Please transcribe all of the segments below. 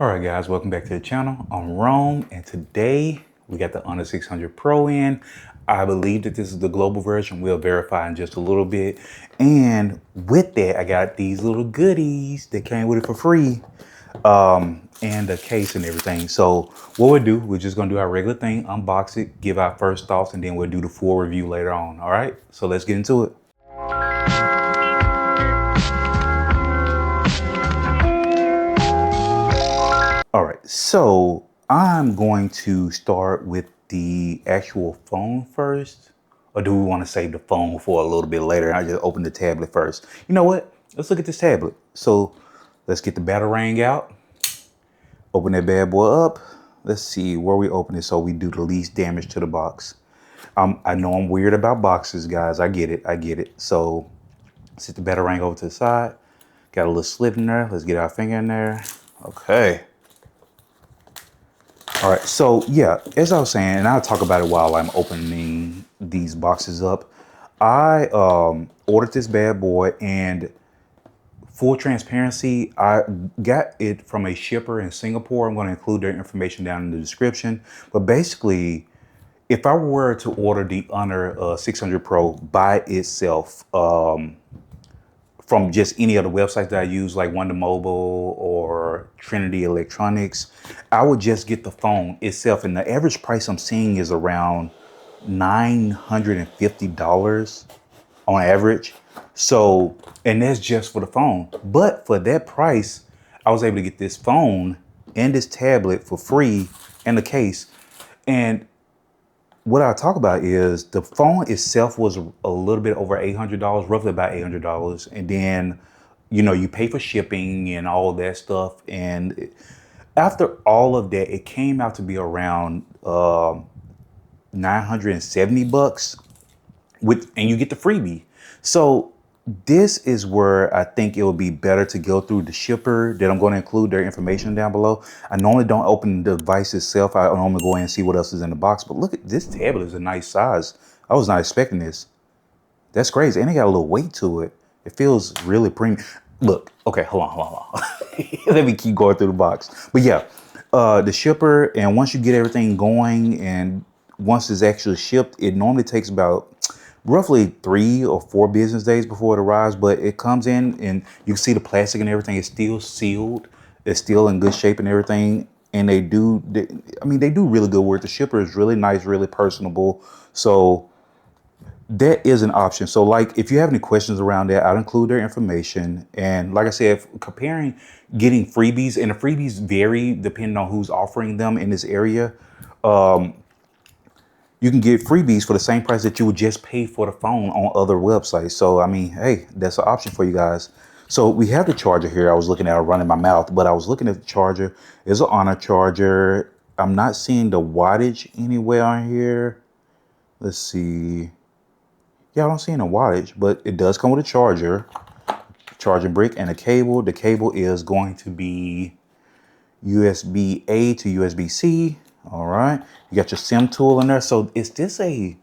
All right, guys, welcome back to the channel. I'm Rome, and today we got the Honor 600 Pro in. I believe that this is the global version. We'll verify in just a little bit. And with that, I got these little goodies that came with it for free, and the case and everything. So what we'll do, we're just gonna do our regular thing, unbox it, give our first thoughts, and then we'll do the full review later on. All right, so let's get into it. All right, so I'm going to start with the actual phone first. Or do we want to save the phone for a little bit later? I just open the tablet first. You know what? Let's look at this tablet. So let's get the batarang out. Open that bad boy up. Let's see where we open it so we do the least damage to the box. I know I'm weird about boxes, guys. I get it. I get it. So set the batarang over to the side. Got a little slit in there. Let's get our finger in there. Okay. All right, so yeah, as I was saying, and I'll talk about it while I'm opening these boxes up. I ordered this bad boy, and full transparency, I got it from a shipper in Singapore. I'm going to include their information down in the description. But basically, if I were to order the Honor 600 Pro by itself, from just any of the websites that I use, like Wonder Mobile or Trinity Electronics, I would just get the phone itself. And the average price I'm seeing is around $950 on average. So, and that's just for the phone. But for that price, I was able to get this phone and this tablet for free and the case. And what I talk about is the phone itself was a little bit over $800, roughly about $800. And then, you know, you pay for shipping and all that stuff. And after all of that, it came out to be around 970 bucks and you get the freebie. So this is where I think it would be better to go through the shipper that I'm going to include their information down below. I normally don't open the device itself. I normally go in and see what else is in the box. But look at this tablet, is a nice size. I was not expecting this. That's crazy. And it got a little weight to it. It feels really premium. Look, okay, hold on. Let me keep going through the box. But yeah, the shipper, and once you get everything going and once it's actually shipped, it normally takes about roughly 3 or 4 business days before it arrives, but it comes in and you can see the plastic and everything is still sealed. It's still in good shape and everything. And they do really good work. The shipper is really nice, really personable. So that is an option. So like, if you have any questions around that, I'll include their information. And like I said, comparing getting freebies, and the freebies vary depending on who's offering them in this area. You can get freebies for the same price that you would just pay for the phone on other websites. So, I mean, hey, that's an option for you guys. So we have the charger here. I was looking at it running my mouth, but I was looking at the charger. It's an Honor charger. I'm not seeing the wattage anywhere on here. Let's see. Yeah, I don't see any wattage, but it does come with a charger, charging brick, and a cable. The cable is going to be USB-A to USB-C. All right, you got your SIM tool in there. So is this oh,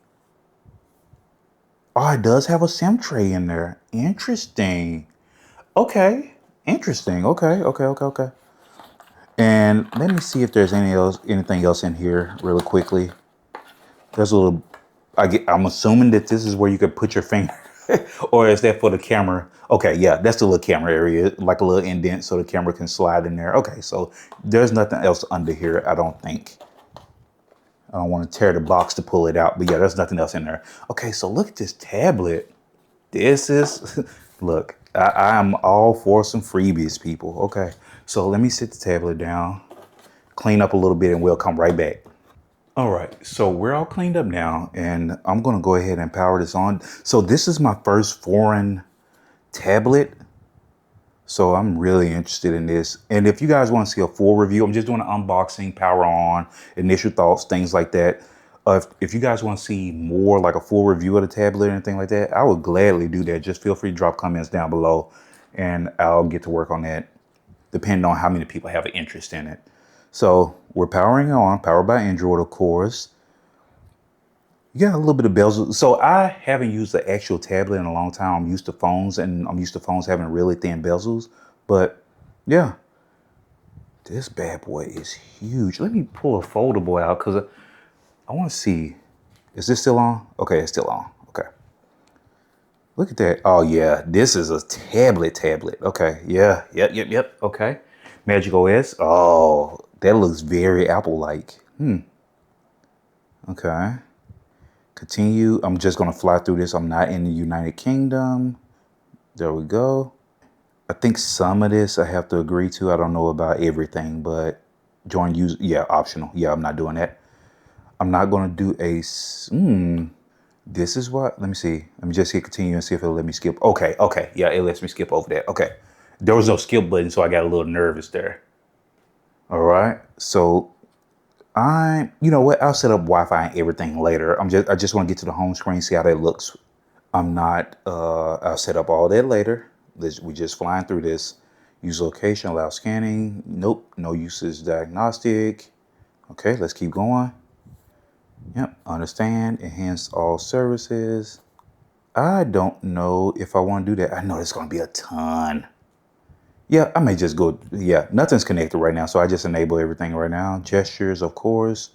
it does have a SIM tray in there. Interesting. Okay, interesting. Okay. And let me see if there's anything else in here really quickly. There's a little, I'm assuming that this is where you could put your finger or is that for the camera? Okay, yeah, that's the little camera area, like a little indent so the camera can slide in there. Okay, so there's nothing else under here, I don't think. I don't want to tear the box to pull it out, but yeah, there's nothing else in there. Okay, so look at this tablet. This is, look, I am all for some freebies, people. Okay, so let me sit the tablet down, clean up a little bit, and we'll come right back. All right, so we're all cleaned up now, and I'm gonna go ahead and power this on. So this is my first foreign tablet. So I'm really interested in this. And if you guys want to see a full review, I'm just doing an unboxing, power on, initial thoughts, things like that. If you guys want to see more, like a full review of the tablet or anything like that, I would gladly do that. Just feel free to drop comments down below and I'll get to work on that, depending on how many people have an interest in it. So we're powering on, powered by Android, of course. You got a little bit of bezels. So I haven't used the actual tablet in a long time. I'm used to phones, and I'm used to phones having really thin bezels. But yeah, This bad boy is huge. Let me pull a foldable out because I want to see. Is this still on? Okay, it's still on. Okay. Look at that. Oh, yeah. This is a tablet. Okay. Yeah. Yep. Okay. Magic OS. Oh, that looks very Apple-like. Okay. Continue. I'm just going to fly through this. I'm not in the United Kingdom. There we go. I think some of this I have to agree to. I don't know about everything, but join use. Yeah, optional. Yeah, I'm not doing that. I'm not going to do a. This is what. Let me see. Let me just hit continue and see if it'll let me skip. Okay. Yeah, it lets me skip over that. Okay. There was no skip button, so I got a little nervous there. All right. So you know what? I'll set up Wi-Fi and everything later. I just want to get to the home screen, see how that looks. I'll set up all that later. We just flying through this. Use location, allow scanning. Nope, no usage diagnostic. Okay, let's keep going. Yep, understand, enhance all services. I don't know if I want to do that. I know there's going to be a ton. Yeah, I may just go. Yeah, nothing's connected right now, so I just enable everything right now. Gestures, of course.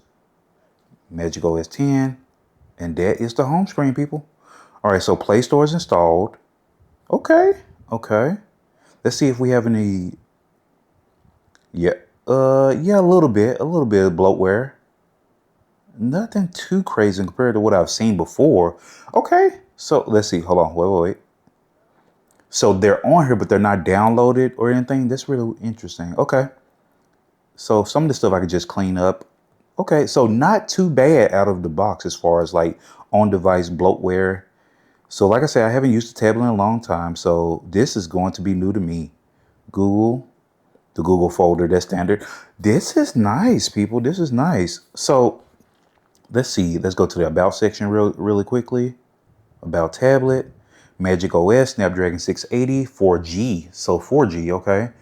Magic OS 10. And that is the home screen, people. All right, so Play Store is installed. Okay. Let's see if we have any. Yeah, yeah, a little bit of bloatware. Nothing too crazy compared to what I've seen before. Okay, so let's see. Hold on, wait. So they're on here, but they're not downloaded or anything. That's really interesting. Okay, so some of the stuff I could just clean up. Okay, so not too bad out of the box as far as like on-device bloatware. So like I said, I haven't used the tablet in a long time, so this is going to be new to me. Google, the Google folder, that's standard. This is nice, people. This is nice. So let's see. Let's go to the About section really quickly. About tablet, Magic OS, Snapdragon 680, 4G. So 4G, okay.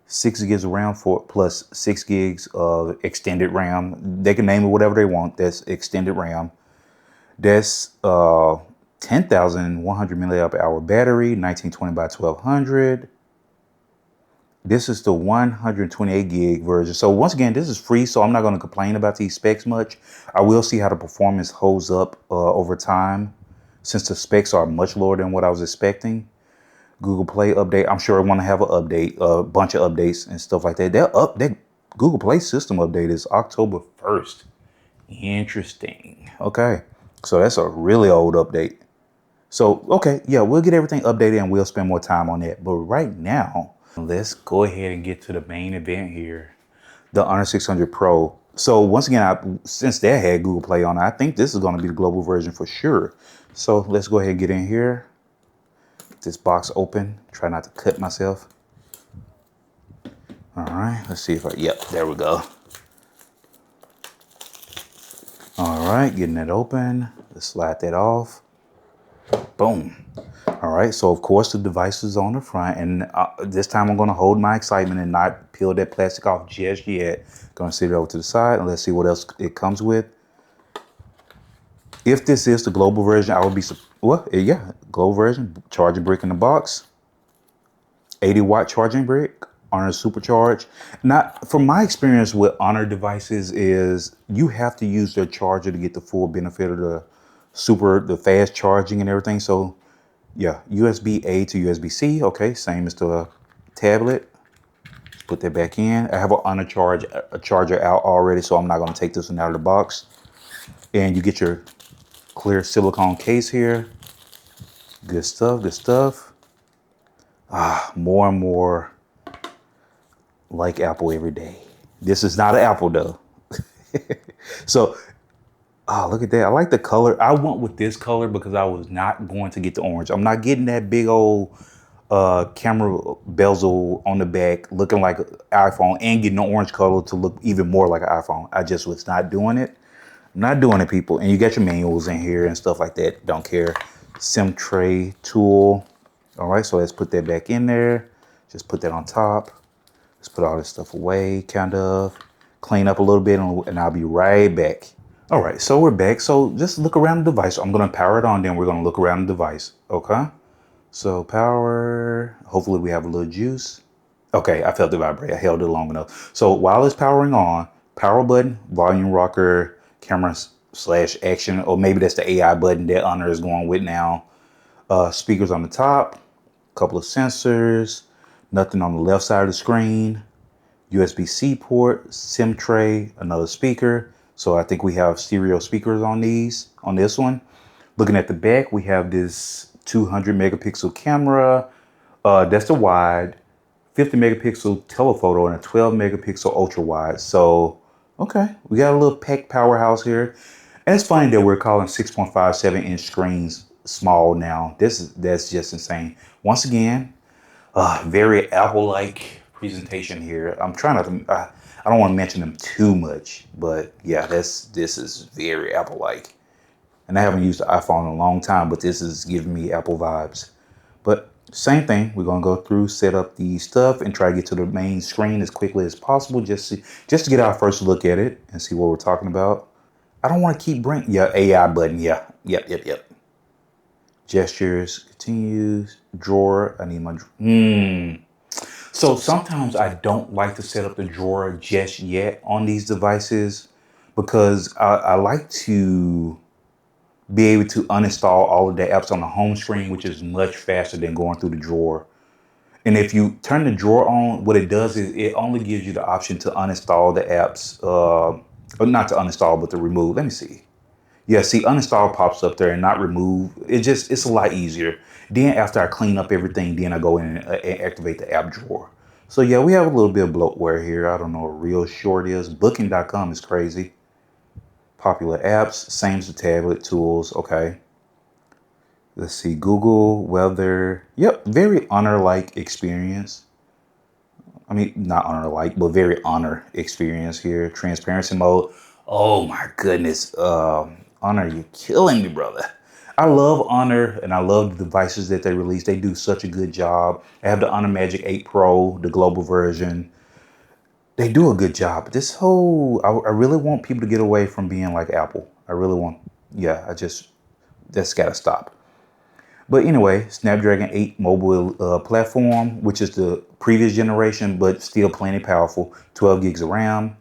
6 gigs of RAM plus 6 gigs of extended RAM. They can name it whatever they want. That's extended RAM. That's 10,100 milliamp hour battery, 1920 by 1200. This is the 128 gig version. So once again, this is free, so I'm not going to complain about these specs much. I will see how the performance holds up over time, since the specs are much lower than what I was expecting. Google Play update. I'm sure I want to have an update, a bunch of updates and stuff like that. That Google Play system update is October 1st. Interesting. Okay, so that's a really old update. So, okay, yeah, we'll get everything updated and we'll spend more time on that. But right now, let's go ahead and get to the main event here. The Honor 600 Pro. So once again, since that had Google Play on it, I think this is going to be the global version for sure. So let's go ahead and get in here. Get this box open. Try not to cut myself. All right, let's see if yep, there we go. All right, getting it open. Let's slide that off. Boom. All right, so of course the device is on the front, and this time I'm going to hold my excitement and not peel that plastic off just yet. Going to sit it over to the side and let's see what else it comes with. If this is the global version, I would be, well, yeah, global version, charging brick in the box, 80-watt charging brick, Honor Supercharge. Now, from my experience with Honor devices is you have to use their charger to get the full benefit of the fast charging and everything. So yeah, USB-A to USB-C. Okay, same as the tablet. Put that back in. I have an Honor charger out already, so I'm not going to take this one out of the box. And you get your clear silicone case here. Good stuff. More and more like Apple every day. This is not an Apple though. So, look at that. I like the color. I went with this color because I was not going to get the orange. I'm not getting that big old camera bezel on the back looking like an iPhone and getting the orange color to look even more like an iPhone. I just was not doing it. I'm not doing it, people. And you got your manuals in here and stuff like that. Don't care. SIM tray tool. All right, so let's put that back in there. Just put that on top. Let's put all this stuff away, kind of. Clean up a little bit, and I'll be right back. All right, so we're back. So just look around the device. I'm going to power it on, then we're going to look around the device. Okay? So power. Hopefully we have a little juice. Okay, I felt it vibrate. I held it long enough. So while it's powering on, power button, volume rocker, camera slash action, or maybe that's the AI button that Honor is going with now. Speakers on the top, couple of sensors, nothing on the left side of the screen, USB-C port, SIM tray, another speaker. So I think we have stereo speakers on this one. Looking at the back, we have this 200 megapixel camera. That's the wide, 50 megapixel telephoto and a 12 megapixel ultra wide. So, okay, we got a little packed powerhouse here. And it's funny that we're calling 6.57-inch screens small now. That's just insane. Once again, very Apple-like presentation here. I'm trying not to. I don't want to mention them too much, but yeah, this is very Apple-like. And I haven't used the iPhone in a long time, but this is giving me Apple vibes. But same thing. We're gonna go through, set up the stuff, and try to get to the main screen as quickly as possible, just to get our first look at it and see what we're talking about. I don't want to keep bringing. Yeah, AI button. Yeah, yep. Gestures, continues, drawer. I need my. So sometimes I don't like to set up the drawer just yet on these devices because I like to be able to uninstall all of the apps on the home screen, which is much faster than going through the drawer. And if you turn the drawer on, what it does is it only gives you the option to uninstall the apps, or not to uninstall, but to remove. Let me see. Yeah, see, uninstall pops up there and not remove. It's a lot easier. Then after I clean up everything, then I go in and activate the app drawer. So yeah, we have a little bit of bloatware here. I don't know what real short is. Booking.com is crazy. Popular apps, same as the tablet tools. Okay. Let's see, Google, weather. Yep, very Honor-like experience. I mean, not Honor-like, but very Honor experience here. Transparency mode. Oh my goodness. Honor, you're killing me, brother. I love Honor and I love the devices that they release. They do such a good job. I have the Honor Magic 8 Pro, the global version. They do a good job. This whole, I really want people to get away from being like Apple. I really want, yeah, that's gotta stop. But anyway, Snapdragon 8 mobile platform, which is the previous generation, but still plenty powerful. 12 gigs of RAM.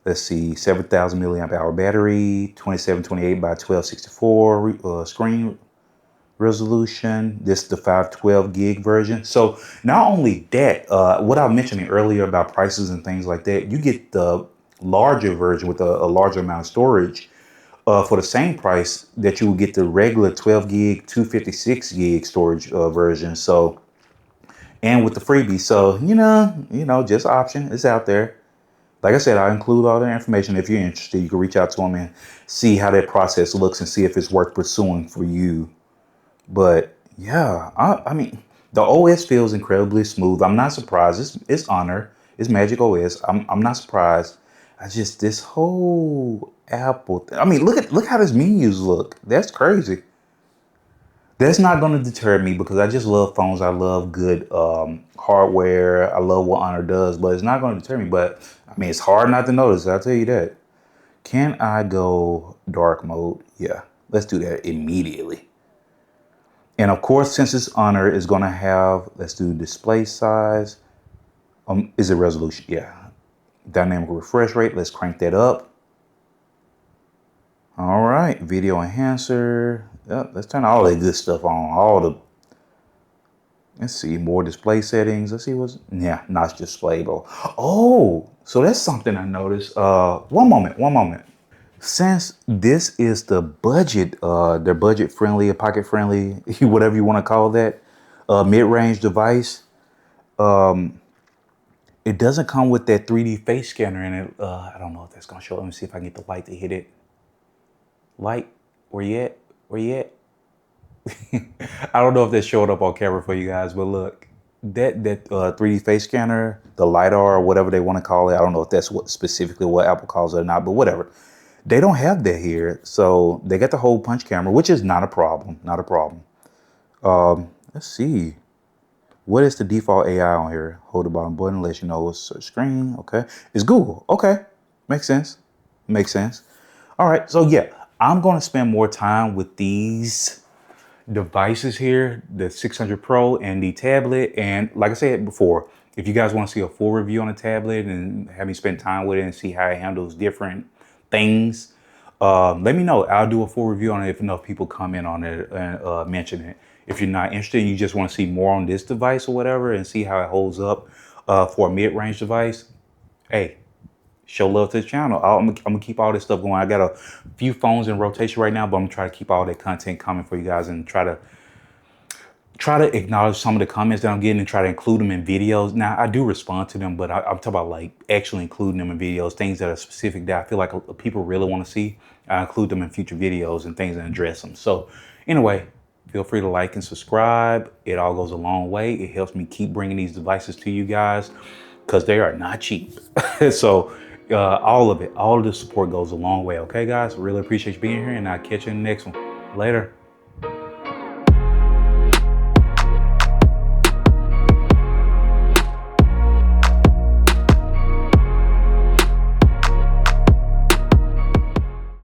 Let's see, 7,000 milliamp hour battery, 2728 by 1264 screen resolution. This is the 512 gig version. So not only that, what I mentioned earlier about prices and things like that, you get the larger version with a larger amount of storage for the same price that you would get the regular 12 gig, 256 gig storage version. So, and with the freebie. So, just option. It's out there. Like I said, I'll include all the information. If you're interested, you can reach out to them and see how that process looks and see if it's worth pursuing for you. But yeah, I mean, the OS feels incredibly smooth. I'm not surprised. It's Honor. It's Magic OS. I'm not surprised. This whole Apple thing. I mean, look how these menus look. That's crazy. That's not going to deter me because I just love phones. I love good hardware. I love what Honor does, but it's not going to deter me. But I mean, it's hard not to notice. I'll tell you that. Can I go dark mode? Yeah, let's do that immediately. And of course, since it's Honor, is going to have, let's do display size. Is it resolution? Yeah. Dynamic refresh rate. Let's crank that up. All right. Video enhancer. Yep, let's turn all that good stuff on. Let's see, more display settings. Let's see notch display. Oh, so that's something I noticed. One moment. Since this is the budget, their budget friendly, pocket friendly, whatever you want to call that, mid-range device, it doesn't come with that 3D face scanner in it. I don't know if that's gonna show. Let me see if I can get the light to hit it. Light, where you at? Where you at? I don't know if that showed up on camera for you guys, but look, that 3D face scanner, the LiDAR, or whatever they want to call it. I don't know if that's specifically what Apple calls it or not, but whatever. They don't have that here. So they got the hole punch camera, which is not a problem. Not a problem. Let's see. What is the default AI on here? Hold the bottom button, let you know it's search screen. Okay. It's Google. Okay. Makes sense. Makes sense. All right. So yeah, I'm going to spend more time with these devices here, the 600 Pro and the tablet. And like I said before, If you guys want to see a full review on a tablet and have me spend time with it and see how it handles different things, let me know. I'll do a full review on it if enough people comment on it and mention it. If you're not interested and you just want to see more on this device or whatever and see how it holds up for a mid-range device, hey, show love to the channel. I'm gonna keep all this stuff going. I got a few phones in rotation right now, but I'm gonna try to keep all that content coming for you guys and try to acknowledge some of the comments that I'm getting and try to include them in videos. Now, I do respond to them, but I'm talking about like actually including them in videos, things that are specific that I feel like people really want to see. I include them in future videos and things and address them. So anyway, feel free to like and subscribe. It all goes a long way. It helps me keep bringing these devices to you guys because they are not cheap. So all of the support goes a long way. Okay, guys, really appreciate you being here, and I'll catch you in the next one. Later.